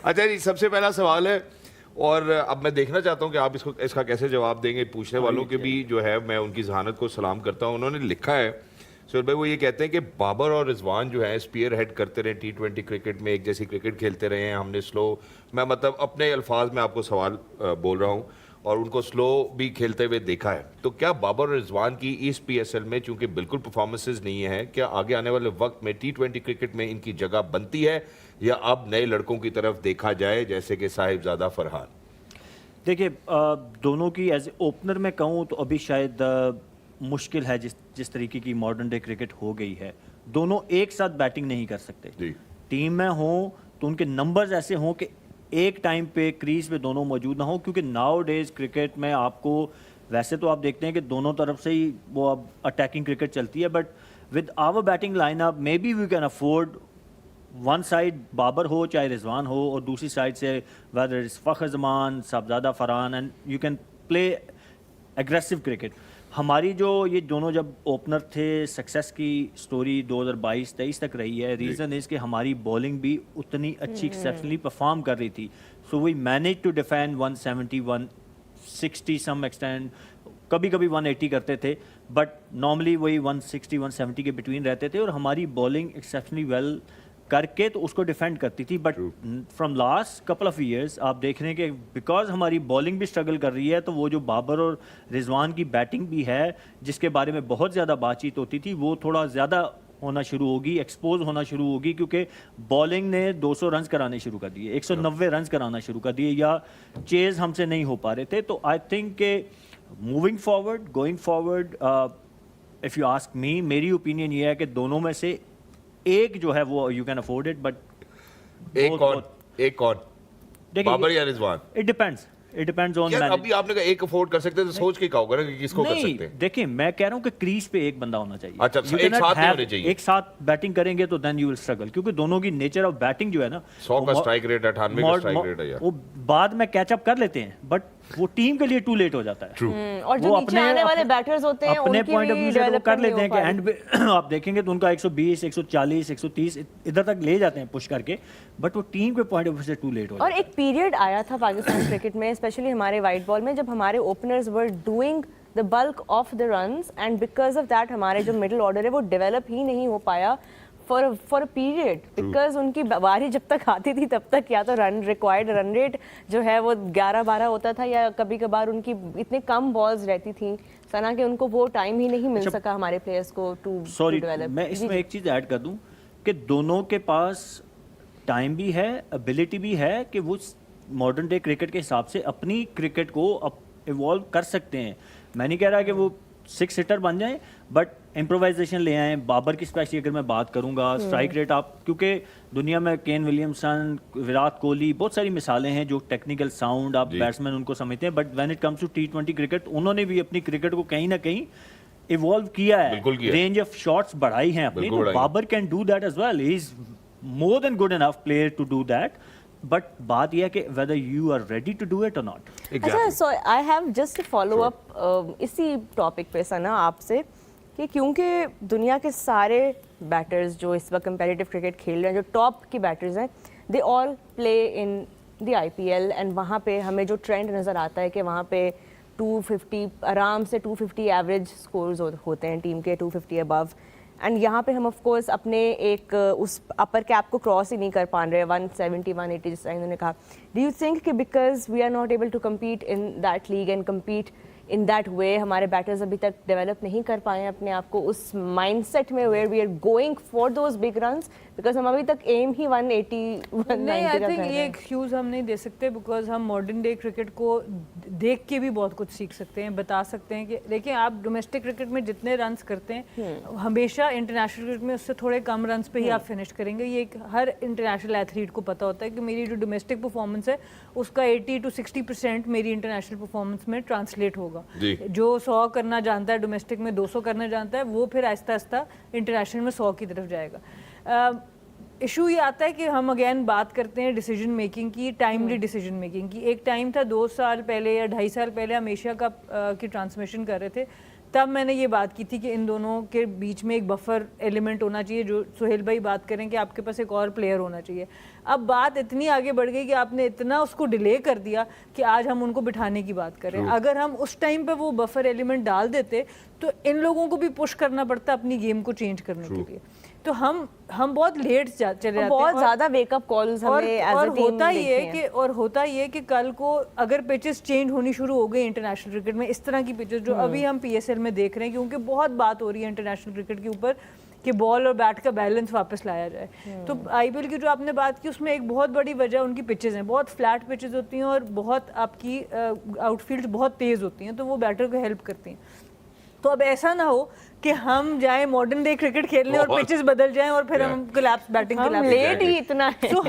اچھا جی، سب سے پہلا سوال ہے اور اب میں دیکھنا چاہتا ہوں کہ آپ اس کا کیسے جواب دیں گے. پوچھنے والوں کے بھی جو ہے میں ان کی ذہانت کو سلام کرتا ہوں. انہوں نے لکھا ہے سہیل بھائی، وہ یہ کہتے ہیں کہ بابر اور رضوان جو ہے اسپیئر ہیڈ کرتے رہے T20 کرکٹ میں، ایک جیسی کرکٹ کھیلتے رہے ہیں. ہم نے سلو، میں مطلب اپنے الفاظ میں آپ کو سوال بول رہا ہوں، اور ان کو سلو بھی کھیلتے ہوئے دیکھا ہے. تو کیا بابر اور رضوان کی اس PSL میں چونکہ بالکل پرفارمنسز نہیں ہیں، کیا آگے آنے والے وقت میں T20 کرکٹ میں ان کی جگہ بنتی ہے، یا اب نئے لڑکوں کی طرف دیکھا جائے جیسے کہ صاحبزادہ فرحان؟ دیکھیے دونوں کی ایز اے اوپنر میں کہوں تو ابھی شاید مشکل ہے جس طریقے کی ماڈرن ڈے کرکٹ ہو گئی ہے. دونوں ایک ساتھ بیٹنگ نہیں کر سکتے. ٹیم میں ہوں تو ان کے نمبرز ایسے ہوں کہ ایک ٹائم پہ کریز پہ دونوں موجود نہ ہوں، کیونکہ ناؤ ڈیز کرکٹ میں آپ کو ویسے تو آپ دیکھتے ہیں کہ دونوں طرف سے ہی وہ اب اٹیکنگ کرکٹ چلتی ہے، but with our batting line up maybe we can afford one side Babar ہو چاہے رضوان ہو، اور دوسری سائڈ سے weather it's Fakhar Zaman, Sahibzada Farhan, and you can play aggressive cricket. ہماری جو یہ دونوں جب اوپنر تھے، سکسیس کی سٹوری 2022-23 تک رہی ہے. ریزن از کہ ہماری بولنگ بھی اتنی اچھی ایکسیپشنلی پرفارم کر رہی تھی. So we manage to defend 170 160 some extent, کبھی کبھی 180 کرتے تھے، بٹ نارملی وہی 160 170 کے بٹوین رہتے تھے، اور ہماری بولنگ ایکسیپشنلی ویل کر کے تو اس کو ڈیفینڈ کرتی تھی. But from last couple of years آپ دیکھ رہے ہیں کہ بیکاز ہماری بولنگ بھی اسٹرگل کر رہی ہے، تو وہ جو بابر اور رضوان کی بیٹنگ بھی ہے جس کے بارے میں بہت زیادہ بات چیت ہوتی تھی، وہ تھوڑا زیادہ ہونا شروع ہوگی، ایکسپوز ہونا شروع ہوگی، کیونکہ بالنگ نے 200 رنز کرانے شروع کر دیے، 190 رنز کرانا شروع کر دیے، یا چیز ہم سے نہیں ہو پا رہے تھے. تو آئی تھنک کہ moving forward, going forward, if you ask me, میری اوپینین یہ ہے کہ دونوں میں سے ایک جو ہے وہ you can afford it, but ایک کون، بابر یا رضوان؟ It depends on. ابھی آپ نے کہا ایک افورڈ کر سکتے تو سوچ کے کہا ہوگا کہ کس کو کر سکتے ہیں. دیکھیں میں کہہ رہا ہوں کہ کریز پہ ایک بندہ ہونا چاہیے. اچھا، ایک ساتھ ہونے چاہیے. ایک ساتھ بیٹنگ کریں گے تو دین یو ول اسٹرگل، کیونکہ دونوں کی نیچر آف بیٹنگ جو ہے نا، 100 کا اسٹرائک ریٹ، 98 کا اسٹرائک ریٹ ہے، وہ بعد میں کیچ اپ کر لیتے ہیں، بٹ وہ ٹیم کے لیے ٹو لیٹ ہو جاتا ہے. اور جو نیچے آنے والے بیٹرز ہوتے ہیں اپنے پوائنٹ آف ویو سے وہ کر لیتے ہیں کہ اینڈ پہ آپ دیکھیں گے تو ان کا 120 140 130 ادھر تک لے جاتے ہیں پش کر کے، بٹ وہ ٹیم کے پوائنٹ آف ویو سے ٹو لیٹ ہو جاتا ہے. اور ایک پیریڈ آیا تھا پاکستان کرکٹ میں، اسپیشلی ہمارے وائٹ بال میں، جب ہمارے openers were doing the bulk of the runs, and because of that ہمارے جو مڈل آرڈر ہے وہ ڈیولپ ہی نہیں ہو پایا for a period, because ان کی باری جب تک آتی تھی تب تک یا تو رن ریکوائرڈ رن ریٹ جو ہے وہ 11-12 ہوتا تھا، یا کبھی کبھار ان کی اتنی کم بالز رہتی تھیں سنا کہ ان کو وہ ٹائم ہی نہیں مل سکا ہمارے پلیئرس کو ٹو ڈیولپ. میں اس میں ایک چیز ایڈ کر دوں کہ دونوں کے پاس ٹائم بھی ہے، ابیلٹی بھی ہے کہ وہ ماڈرن ڈے کرکٹ کے حساب سے اپنی کرکٹ کو ایوالو کر سکتے ہیں. میں نہیں کہہ رہا کہ وہ 6 ہٹر بن جائیں، بٹ امپرووائزیشن لے آئیں. بابر کی اسپیشلی اگر میں بات کروں گا، اسٹرائک ریٹ آپ کیونکہ دنیا میں کین ولیمسن، وراٹ کوہلی، بہت ساری مثالیں ہیں جو ٹیکنیکل ساؤنڈ آپ بیٹسمین ان کو سمجھتے ہیں، but when it comes to T20 cricket انہوں نے بھی اپنی کرکٹ کو کہیں نہ کہیں ایوالو کیا ہے، رینج آف شاٹس بڑھائی ہیں اپنی. Babar can do that as well, he is more than good enough player to do that. But بات یہ ہے کہ whether you are ready to do it or not. اچھا، so I have just follow up اسی topic پہ ثنا آپ سے، کہ کیونکہ دنیا کے سارے بیٹرز جو اس وقت کمپیٹیٹو کرکٹ کھیل رہے ہیں، جو ٹاپ کی بیٹرز ہیں، دے آل پلے ان دی IPL، اینڈ وہاں پہ ہمیں جو ٹرینڈ نظر آتا ہے کہ وہاں پہ 250 آرام سے 250 ایوریج اسکورز ہوتے ہیں ٹیم کے، 250 ابو. اینڈ یہاں پہ ہم آف کورس اپنے ایک اس اپر کیپ کو کراس ہی نہیں کر پا رہے، 170 180 جس طرح انہوں نے کہا. ڈو یو تھنک کہ because we are not able to compete in that league and compete in that way, ہمارے بیٹرز ابھی تک ڈیولپ نہیں کر پائے ہیں اپنے آپ کو اس مائنڈ سیٹ میں where we are going for those big runs, because ہم ابھی تک ایم ہی 180 نہیں. آئی تھنک یہ ایکسکیوز ہم نہیں دے سکتے، بیکاز ہم ماڈرن ڈے کرکٹ کو دیکھ کے بھی بہت کچھ سیکھ سکتے ہیں، بتا سکتے ہیں کہ دیکھیں آپ ڈومیسٹک کرکٹ میں جتنے رنس کرتے ہیں ہمیشہ انٹرنیشنل کرکٹ میں اس سے تھوڑے کم رنس پہ ہی آپ فنش کریں گے. یہ ہر انٹرنیشنل ایتھلیٹ کو پتہ ہوتا ہے کہ میری جو ڈومیسٹک پرفارمنس ہے اس کا 80 to 60% میری انٹرنیشنل پرفارمنس میں ٹرانسلیٹ ہوگا. جو 100 کرنا جانتا ہے ڈومیسٹک میں 200 کرنا جانتا ہے، وہ پھر آہستہ آہستہ انٹرنیشنل میں 100 کی طرف جائے گا. ایشو یہ آتا ہے کہ ہم اگین بات کرتے ہیں ڈیسیجن میکنگ کی، ٹائملی ڈیسیجن میکنگ کی. ایک ٹائم تھا 2 سال پہلے یا 2.5 سال پہلے ہم ایشیا کپ کی ٹرانسمیشن کر رہے تھے، تب میں نے یہ بات کی تھی کہ ان دونوں کے بیچ میں ایک بفر ایلیمنٹ ہونا چاہیے, جو سہیل بھائی بات کریں کہ آپ کے پاس ایک اور پلیئر ہونا چاہیے. اب بات اتنی آگے بڑھ گئی کہ آپ نے اتنا اس کو ڈیلے کر دیا کہ آج ہم ان کو بٹھانے کی بات کریں. اگر ہم اس ٹائم پہ وہ بفر ایلیمنٹ ڈال دیتے تو ان لوگوں کو بھی پش کرنا پڑتا اپنی گیم کو چینج کرنے کے لیے. تو ہم بہت لیٹ چلے جاتے ہیں, بہت زیادہ ویک اپ کالز ہمیں ایز اے ٹیم ہوتا یہ ہے کہ کل کو اگر پچز چینج ہونی شروع ہو گئی انٹرنیشنل کرکٹ میں, اس طرح کی پچز جو ابھی ہم پی ایس ایل میں دیکھ رہے ہیں, کیونکہ بہت بات ہو رہی ہے انٹرنیشنل کرکٹ کے اوپر کہ بال اور بیٹ کا بیلنس واپس لایا جائے. تو آئی پی ایل کی جو آپ نے بات کی اس میں ایک بہت بڑی وجہ ان کی پچز ہیں, بہت فلیٹ پچز ہوتی ہیں اور بہت آپ کی آؤٹ فیلڈ بہت تیز ہوتی ہیں, تو وہ بیٹر کو ہیلپ کرتی ہیں. تو اب ایسا نہ ہو کہ ہم جائیں ماڈرن ڈے کرکٹ کھیلنے اور پچز بدل جائیں اور پھر ہم کولیپس بیٹنگ لیٹ ہی اتنا ہے. تو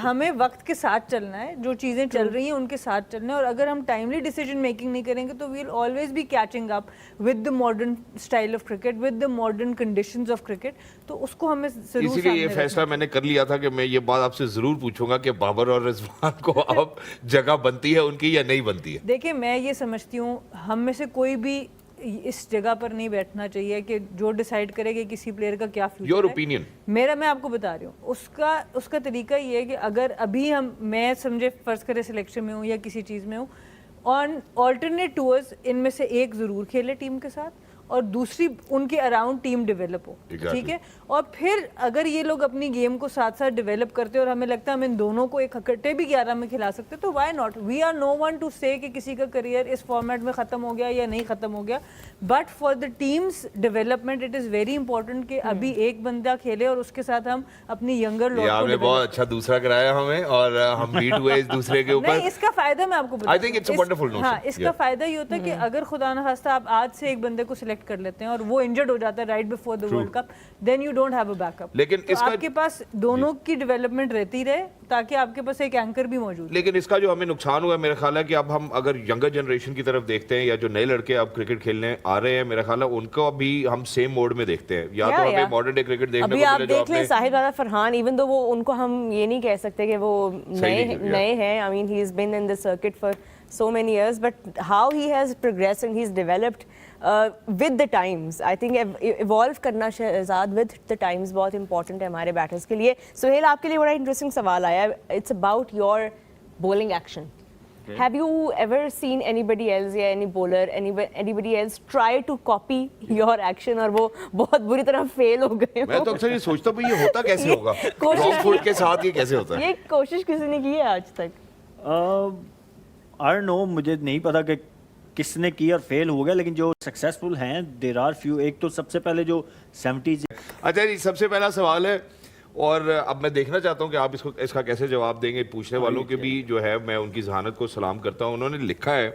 ہمیں وقت کے ساتھ چلنا ہے, جو چیزیں چل رہی ہیں ان کے ساتھ چلنا ہے, اور اگر ہم ٹائملی ڈیسیجن میکنگ نہیں کریں گے تو we will always be catching up with the modern style of cricket, with the modern conditions of cricket. تو اس کو ہمیں ضرور, اسی لیے یہ فیصلہ میں نے کر لیا تھا کہ میں یہ بات آپ سے ضرور پوچھوں گا کہ بابر اور رضوان کو اب جگہ بنتی ہے ان کی یا نہیں بنتی ہے. دیکھیں میں یہ سمجھتی ہوں ہم میں سے کوئی بھی اس جگہ پر نہیں بیٹھنا چاہیے کہ جو ڈیسائیڈ کرے کہ کسی پلیئر کا کیا فیوچر ہے. یور اوپینین میں آپ کو بتا رہی ہوں اس کا طریقہ یہ ہے کہ اگر ابھی میں سمجھے فرض کرے سلیکشن میں ہوں یا کسی چیز میں ہوں, آن آلٹرنیٹ ٹورز ان میں سے ایک ضرور کھیلے ٹیم کے ساتھ اور دوسری ان کے اراؤنڈ ٹیم ڈیولپ ہو, ٹھیک ہے. اور پھر اگر یہ لوگ اپنی گیم کو ساتھ ساتھ ڈیولپ کرتے اور ہمیں لگتا ہے ہم ان دونوں کو ایک اکٹھے بھی 11 میں کھلا سکتے تو why not. We are no one to say کہ کسی کا کریئر اس فارمیٹ میں ختم ہو گیا یا نہیں ختم ہو گیا, but for the teams development it is very important کہ ابھی ایک بندہ کھیلے اور اس کے ساتھ ہم اپنی ینگر لوگ آپ نے بہت اچھا دوسرا کرایا ہمیں اور ہم بیٹ ہوئے اس دوسرے کے اوپر. اس کا فائدہ میں آپ کو I think it's a wonderful notion. ہاں, اس کا فائدہ یہ ہوتا ہے کہ اگر خدا نخواستہ آپ آج سے ایک بندے کو سلیکٹ کر لیتے ہیں اور وہ انجرڈ ہو جاتا ہے right before the world cup, then you don't have a backup. لیکن اس کا آپ کے پاس دونوں کی ڈیولپمنٹ رہتی رہے تاکہ آپ کے پاس ایک اینکر بھی موجود. لیکن اس کا جو ہمیں نقصان ہوا ہے میرا خیال ہے کہ اب ہم اگر ینگر جنریشن کی طرف دیکھتے ہیں یا جو نئے لڑکے اب کرکٹ کھیلنے آ رہے ہیں, میرا خیال ہے ان کو ابھی ہم سیم موڈ میں دیکھتے ہیں. یا تو ہمیں ماڈرن ڈے کرکٹ دیکھنے کو ابھی آپ ملے جو دیکھ لیں ساحل رانا فرحان, ایون دو وہ ان کو ہم یہ نہیں کہہ سکتے کہ وہ نئے ہیں, I mean he is been in the circuit for so many years, but how he has progressed and he's developed with the times. I think evolve کرنا شہزاد with the times بہت important ہے ہمارے بیٹرز کے لیے. سہیل آپ کے لیے بڑا انٹرسٹنگ سوال آیا ہے, it's about your bowling action. Have you ever seen anybody else یا any bowler anybody else try to copy your action اور وہ بہت بری طرح فیل ہو گئے ہو؟ میں تو اکثر یہ سوچتا ہوں یہ ہوتا کیسے ہوگا, رانگ فوٹ کے ساتھ یہ کیسے ہوتا ہے؟ یہ کوشش کسی نے کی ہے آج تک؟ I don't know, مجھے نہیں پتا کہ کس نے کی اور فیل ہو گیا, لیکن جو سکسیزفل ہیں دیر آر فیو. ایک تو سب سے پہلے جو 70s. اچھا جی, سب سے پہلا سوال ہے اور اب میں دیکھنا چاہتا ہوں کہ آپ اس کا کیسے جواب دیں گے. پوچھنے والوں کے بھی جو ہے میں ان کی ذہانت کو سلام کرتا ہوں. انہوں نے لکھا ہے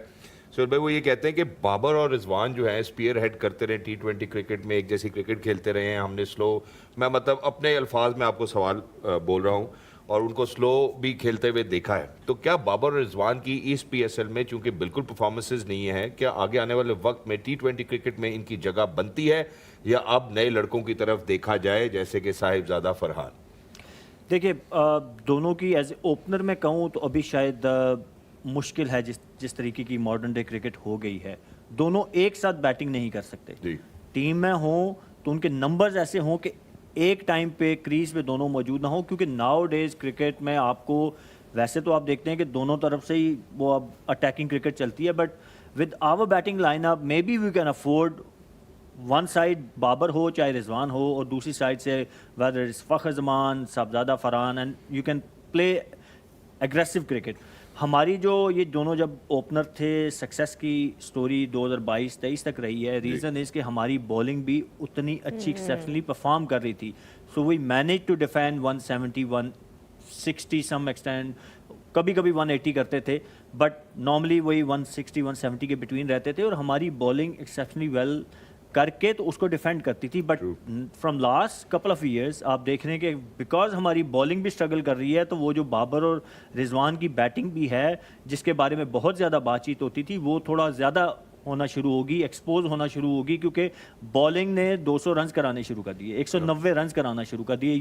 سہیل بھائی, وہ یہ کہتے ہیں کہ بابر اور رضوان جو ہیں اسپیئر ہیڈ کرتے رہے T20 کرکٹ میں, ایک جیسی کرکٹ کھیلتے رہے ہیں. ہم نے سلو, میں مطلب اپنے الفاظ میں آپ کو سوال بول رہا ہوں, اور ان کو سلو بھی کھیلتے ہوئے دیکھا ہے. تو کیا بابر اور رضوان کی اس پی ایس ایل میں چونکہ بالکل پرفارمنسز نہیں ہیں, کیا آگے آنے والے وقت میں T20 کرکٹ میں ان کی جگہ بنتی ہے یا اب نئے لڑکوں کی طرف دیکھا جائے جیسے کہ صاحبزادہ فرحان؟ دیکھیے دونوں کی ایز اے اوپنر میں کہوں تو ابھی شاید مشکل ہے جس طریقے کی ماڈرن ڈے کرکٹ ہو گئی ہے. دونوں ایک ساتھ بیٹنگ نہیں کر سکتے. ٹیم میں ہوں تو ان کے نمبرز ایسے ہوں کہ ایک ٹائم پہ کریز پہ دونوں موجود نہ ہوں, کیونکہ ناؤ ڈیز کرکٹ میں آپ کو ویسے تو آپ دیکھتے ہیں کہ دونوں طرف سے ہی وہ اب اٹیکنگ کرکٹ چلتی ہے, but with our batting line up maybe we can afford one side Babar ہو چاہے رضوان ہو, اور دوسری سائڈ سے weather it's Fakhar Zaman, Sahibzada Farhan, and you can play aggressive cricket. ہماری جو یہ دونوں جب اوپنر تھے, سکسیس کی سٹوری 2022-23 تک رہی ہے. ریزن از کہ ہماری بولنگ بھی اتنی اچھی ایکسیپشنلی پرفارم کر رہی تھی. So we manage to defend 170 160 some extent, کبھی کبھی 180 کرتے تھے, بٹ نارملی وہی 160 170 کے بٹوین رہتے تھے, اور ہماری بولنگ ایکسیپشنلی ویل کر کے تو اس کو ڈیفینڈ کرتی تھی. But from last couple of years آپ دیکھ رہے ہیں کہ بیکاز ہماری بولنگ بھی اسٹرگل کر رہی ہے, تو وہ جو بابر اور رضوان کی بیٹنگ بھی ہے جس کے بارے میں بہت زیادہ بات چیت ہوتی تھی, وہ تھوڑا زیادہ ہونا شروع ہوگی, ایکسپوز ہونا شروع ہوگی, کیونکہ بالنگ نے 200 رنز کرانے شروع کر دیے, 190 رنز کرانا شروع کر دیے.